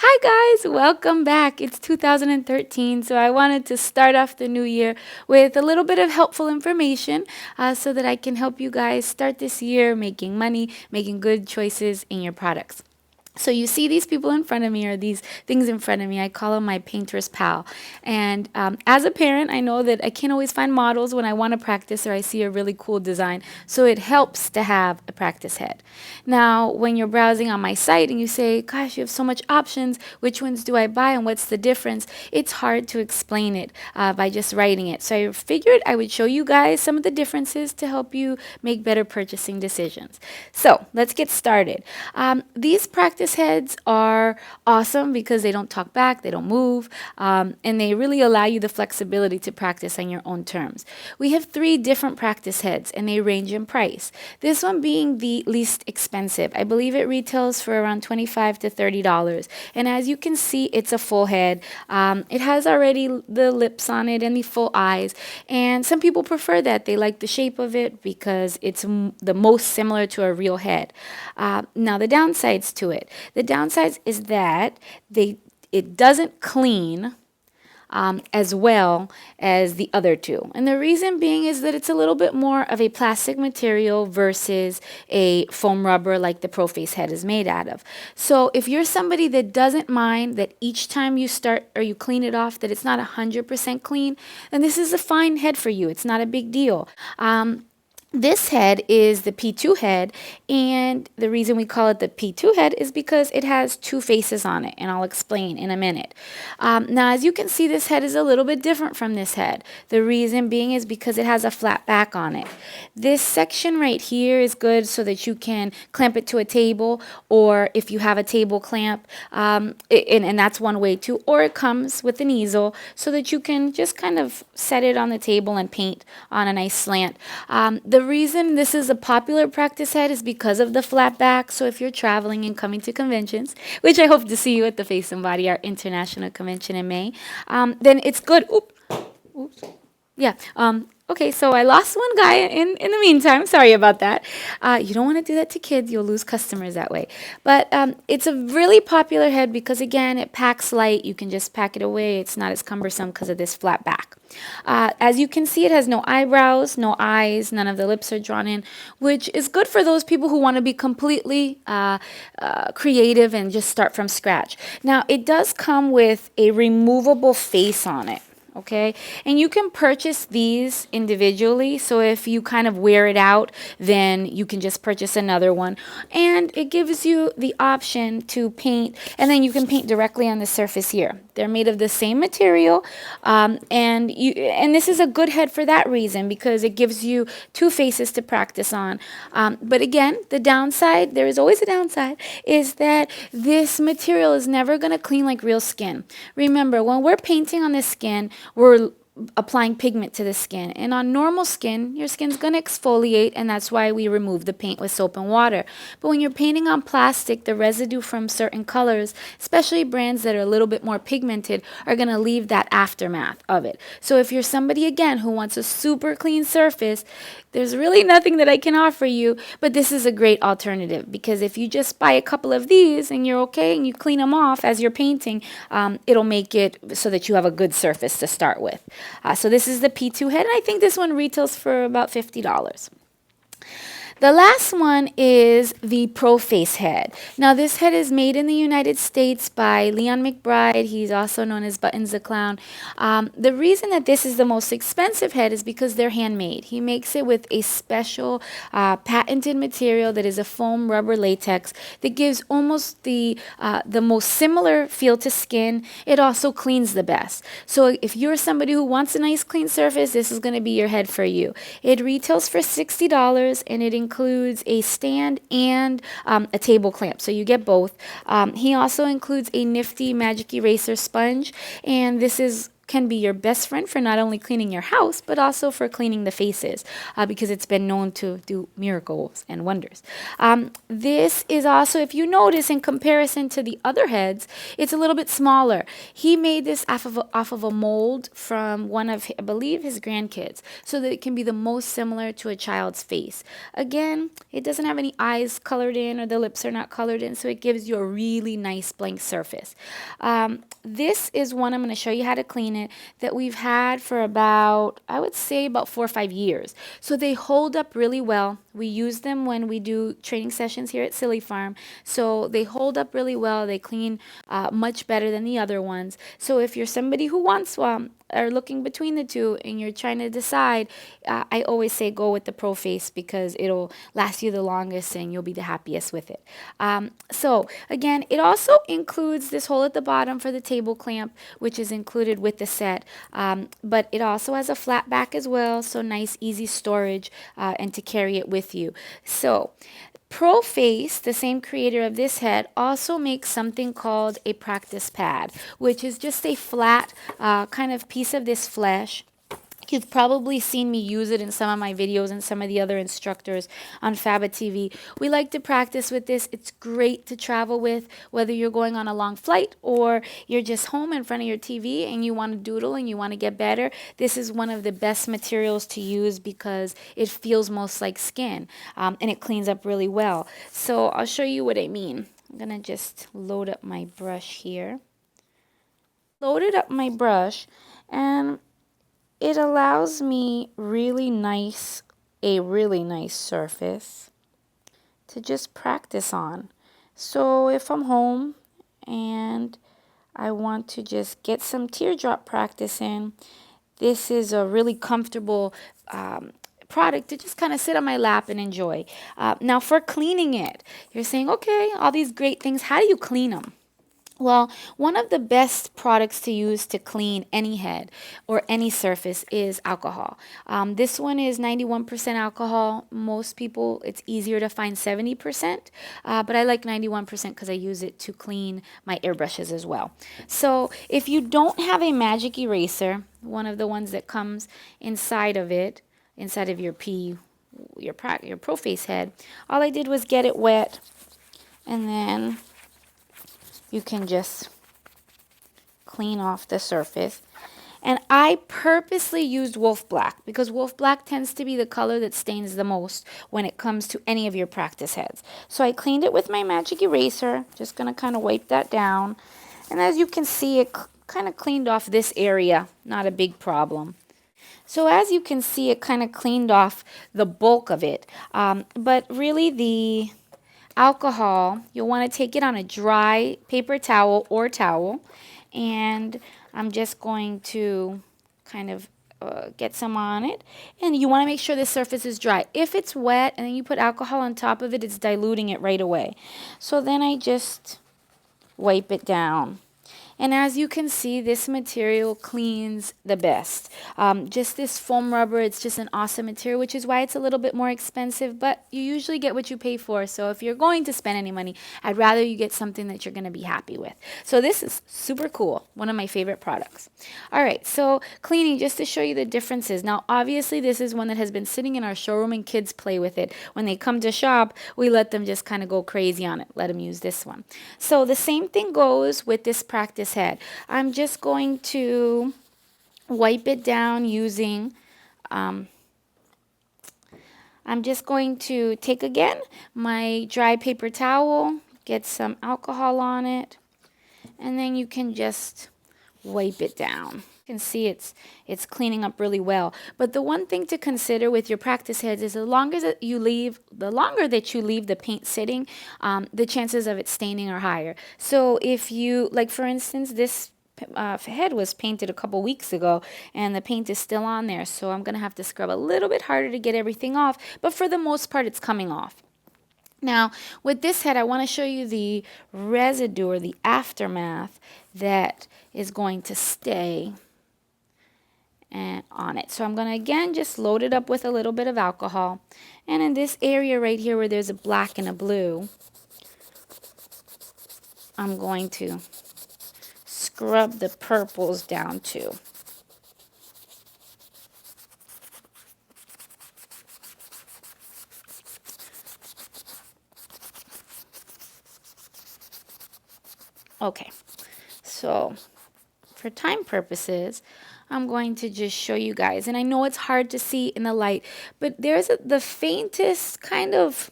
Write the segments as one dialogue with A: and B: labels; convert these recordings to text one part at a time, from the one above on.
A: Hi guys, welcome back. It's 2013, so I wanted to start off the new year with a little bit of helpful information so that I can help you guys start this year making money, making good choices in your products. So you see these people in front of me, or these things in front of me. I call them my painter's pal. And as a parent, I know that I can't always find models when I want to practice or I see a really cool design. So it helps to have a practice head. Now, when you're browsing on my site and you say, gosh, you have so much options, which ones do I buy and what's the difference? It's hard to explain it by just writing it. So I figured I would show you guys some of the differences to help you make better purchasing decisions. So let's get started. These practice heads are awesome because they don't talk back, they don't move, and they really allow you the flexibility to practice on your own terms. We have 3 different practice heads and they range in price. This one being the least expensive. I believe it retails for around $25 to $30. And as you can see, it's a full head. It has already the lips on it and the full eyes. And some people prefer that. They like the shape of it because it's the most similar to a real head. Now the downsides to it. The downsides is that it doesn't clean as well as the other 2. And the reason being is that it's a little bit more of a plastic material versus a foam rubber like the ProFace head is made out of. So if you're somebody that doesn't mind that each time you start or you clean it off that it's not 100% clean, then this is a fine head for you. It's not a big deal. This head is the P2 head, and the reason we call it the P2 head is because it has 2 faces on it, and I'll explain in a minute. Now, as you can see, this head is a little bit different from this head. The reason being is because it has a flat back on it. This section right here is good so that you can clamp it to a table, or if you have a table clamp, and that's one way too, or it comes with an easel so that you can just kind of set it on the table and paint on a nice slant. The reason this is a popular practice head is because of the flat back. So if you're traveling and coming to conventions, which I hope to see you at the Face and Body Art International Convention in May, then it's good. Oops. Yeah. Okay, so I lost one guy in the meantime. Sorry about that. You don't want to do that to kids. You'll lose customers that way. But it's a really popular head because, again, it packs light. You can just pack it away. It's not as cumbersome because of this flat back. As you can see, it has no eyebrows, no eyes. None of the lips are drawn in, which is good for those people who want to be completely creative and just start from scratch. Now, it does come with a removable face on it. Okay, and you can purchase these individually. So if you kind of wear it out, then you can just purchase another one. And it gives you the option to paint, and then you can paint directly on the surface here. They're made of the same material, and this is a good head for that reason because it gives you 2 faces to practice on. But again, the downside, there is always a downside, is that this material is never going to clean like real skin. Remember, when we're painting on the skin, we're applying pigment to the skin, and on normal skin your skin's going to exfoliate, and that's why we remove the paint with soap and water. But when you're painting on plastic, the residue from certain colors, especially brands that are a little bit more pigmented, are going to leave that aftermath of it. So if you're somebody, again, who wants a super clean surface, there's really nothing that I can offer you, but this is a great alternative because if you just buy a couple of these and you're okay and you clean them off as you're painting, it'll make it so that you have a good surface to start with. So this is the P2 head, and I think this one retails for about $50. The last one is the ProFace head. Now, this head is made in the United States by Leon McBride. He's also known as Buttons the Clown. The reason that this is the most expensive head is because they're handmade. He makes it with a special patented material that is a foam rubber latex that gives almost the most similar feel to skin. It also cleans the best. So if you're somebody who wants a nice clean surface, this is going to be your head for you. It retails for $60, and it includes a stand and a table clamp, so you get both. He also includes a nifty magic eraser sponge, and this is can be your best friend for not only cleaning your house, but also for cleaning the faces, because it's been known to do miracles and wonders. This is also, if you notice, in comparison to the other heads, it's a little bit smaller. He made this off of a mold from one of, I believe, his grandkids, so that it can be the most similar to a child's face. Again, it doesn't have any eyes colored in, or the lips are not colored in, so it gives you a really nice blank surface. This is one, I'm going to show you how to clean it, that we've had for about, I would say, about 4 or 5 years. So they hold up really well. We use them when we do training sessions here at Silly Farm. So they hold up really well. They clean much better than the other ones. So if you're somebody who wants one, or looking between the two, and you're trying to decide, I always say go with the Pro Face, because it'll last you the longest and you'll be the happiest with it. So again, it also includes this hole at the bottom for the table clamp, which is included with the set, but it also has a flat back as well, so nice easy storage, and to carry it with you. So Pro Face, the same creator of this head, also makes something called a practice pad, which is just a flat kind of piece of this flesh. You've probably seen me use it in some of my videos and some of the other instructors on FABATv. We like to practice with this. It's great to travel with, whether you're going on a long flight or you're just home in front of your TV and you want to doodle and you want to get better. This is one of the best materials to use because it feels most like skin, and it cleans up really well. So I'll show you what I mean. I'm going to just load up my brush here. Loaded up my brush, and it allows me a really nice surface to just practice on. So if I'm home and I want to just get some teardrop practice in, this is a really comfortable product to just kind of sit on my lap and enjoy. Now for cleaning it, you're saying, okay, all these great things, how do you clean them? Well, one of the best products to use to clean any head or any surface is alcohol. This one is 91% alcohol. Most people, it's easier to find 70%, but I like 91% because I use it to clean my airbrushes as well. So if you don't have a magic eraser, one of the ones that comes inside of it, inside of your Pro Face head, all I did was get it wet, and then you can just clean off the surface. And I purposely used Wolf Black because Wolf Black tends to be the color that stains the most when it comes to any of your practice heads. So I cleaned it with my magic eraser. Just going to kind of wipe that down. And as you can see, it kind of cleaned off this area. Not a big problem. So as you can see, it kind of cleaned off the bulk of it. But really the alcohol, you'll want to take it on a dry paper towel or towel, and I'm just going to kind of get some on it, and you want to make sure the surface is dry. If it's wet and then you put alcohol on top of it, it's diluting it right away. So then I just wipe it down. And as you can see, this material cleans the best. Just this foam rubber, it's just an awesome material, which is why it's a little bit more expensive, but you usually get what you pay for. So if you're going to spend any money, I'd rather you get something that you're going to be happy with. So this is super cool, one of my favorite products. All right, so cleaning, just to show you the differences. Now, obviously, this is one that has been sitting in our showroom and kids play with it. When they come to shop, we let them just kind of go crazy on it. Let them use this one. So the same thing goes with this practice head. I'm just going to wipe it down using, I'm just going to take again my dry paper towel, get some alcohol on it, and then you can just wipe it down. You can see it's cleaning up really well. But the one thing to consider with your practice heads is the longer that you leave the paint sitting, the chances of it staining are higher. So if you, like for instance, this head was painted a couple weeks ago and the paint is still on there, so I'm gonna have to scrub a little bit harder to get everything off, but for the most part it's coming off. Now with this head, I want to show you the residue or the aftermath that is going to stay on it. So I'm going to again just load it up with a little bit of alcohol, and in this area right here where there's a black and a blue, I'm going to scrub the purples down too. Okay, so for time purposes, I'm going to just show you guys. And I know it's hard to see in the light, but there's the faintest kind of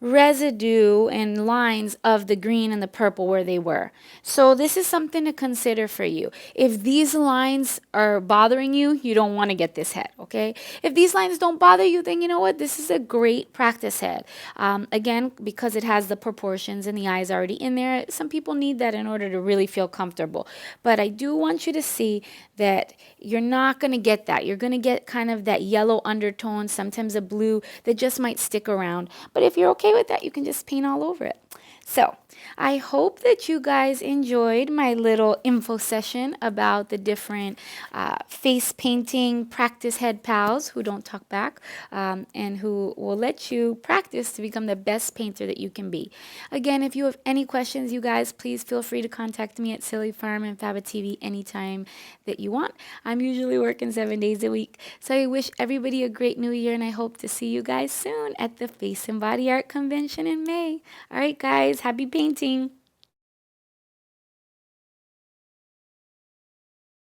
A: residue and lines of the green and the purple where they were. So this is something to consider for you. If these lines are bothering you, you don't want to get this head, okay? If these lines don't bother you, then you know what? This is a great practice head. Again, because it has the proportions and the eyes already in there, some people need that in order to really feel comfortable. But I do want you to see that you're not going to get that. You're going to get kind of that yellow undertone, sometimes a blue that just might stick around. But if you're okay with that, you can just paint all over it. So I hope that you guys enjoyed my little info session about the different face painting practice head pals who don't talk back and who will let you practice to become the best painter that you can be. Again, if you have any questions, you guys, please feel free to contact me at Silly Farm and FABATv anytime that you want. I'm usually working 7 days a week. So I wish everybody a great new year, and I hope to see you guys soon at the Face and Body Art Convention in May. All right, guys, happy painting.